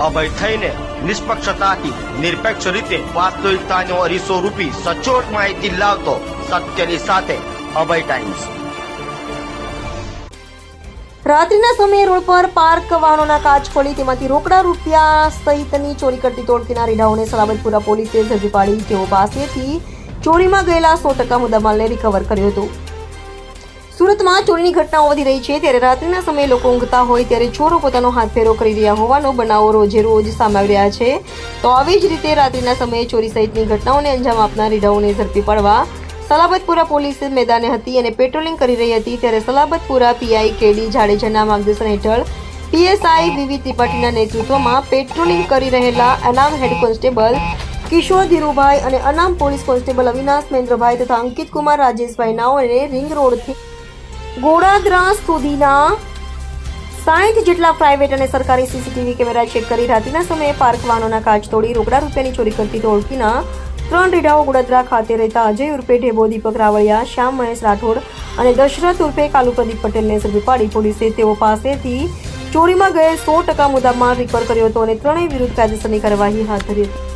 અભય થઈને નિષ્પક્ષતાથી નિરપેક્ષ રીતે વાસ્તવિકતાનો અરીસો રૂપી સચોટ માહિતી લાવતો સત્યની સાથે અભય ટાઈમ્સ। રાત્રિના સમયે રોડ પર પાર્ક વાહનોના કાચ ખોલી તેમાંથી રોકડા રૂપિયા સહિતની ચોરી કરતી ટોળકીના રીઢાઓને સલાબતપુરા પોલીસે ઝડપી પાડી તેઓ પાસેથી ચોરીમાં ગયેલા 100% મુદ્દામાલને રિકવર કર્યો હતો। સુરતમાં ચોરીની ઘટનાઓ વધી રહી છે ત્યારે રાત્રિના સમયે લોકો ઊંઘતા હોય ત્યારે ચોરો પોતાનો હાથફેરો કરી રહ્યા હોવાનો બનાવો રોજે રોજ સામે આવી રહ્યા છે। તો આવી જ રીતે રાત્રિના સમયે ચોરી સહિતની ઘટનાઓને અંજામ આપનાર રીઢાઓને ઝડપી પાડવા સલાબતપુરા પોલીસ મેદાને હતી અને પેટ્રોલિંગ કરી રહી હતી ત્યારે સલાબતપુરા પીઆઈ કેડી જાડેજાના માર્ગદર્શન હેઠળ પીએસઆઈ વીવી ત્રિપાઠીના નેતૃત્વમાં પેટ્રોલિંગ કરી રહેલા અનામ હેડ કોન્સ્ટેબલ કિશોર ધીરુભાઈ અને અનામ પોલીસ કોન્સ્ટેબલ અવિનાશ મહેન્દ્રભાઈ તથા અંકિત કુમાર રાજેશભાઈ નાઓને રિંગ રોડથી ગોડાદરા સુધીના 60 જેટલા પ્રાઇવેટ અને સરકારી સીસીટીવી કેમેરા ચેક કરી રાત્રિના સમયે પાર્ક વાહનોના કાચ તોડી રોકડા રૂપિયાની ચોરી કરતી ટોળકીના 3 રીઢાઓ ગોડાદરા ખાતે રહેતા અજય ઉર્ફે ઢેબો, દીપક રાવળિયા, શ્યામ મહેશ રાઠોડ અને દશરથ ઉર્ફે કાલુ પ્રદીપ પટેલને ઝડપી પાડી પોલીસે તેઓ પાસેથી ચોરીમાં ગયેલ 100% મુદ્દામાલ રિકવર કર્યો હતો અને ત્રણેય વિરુદ્ધ કાયદેસરની કાર્યવાહી હાથ ધરી હતી।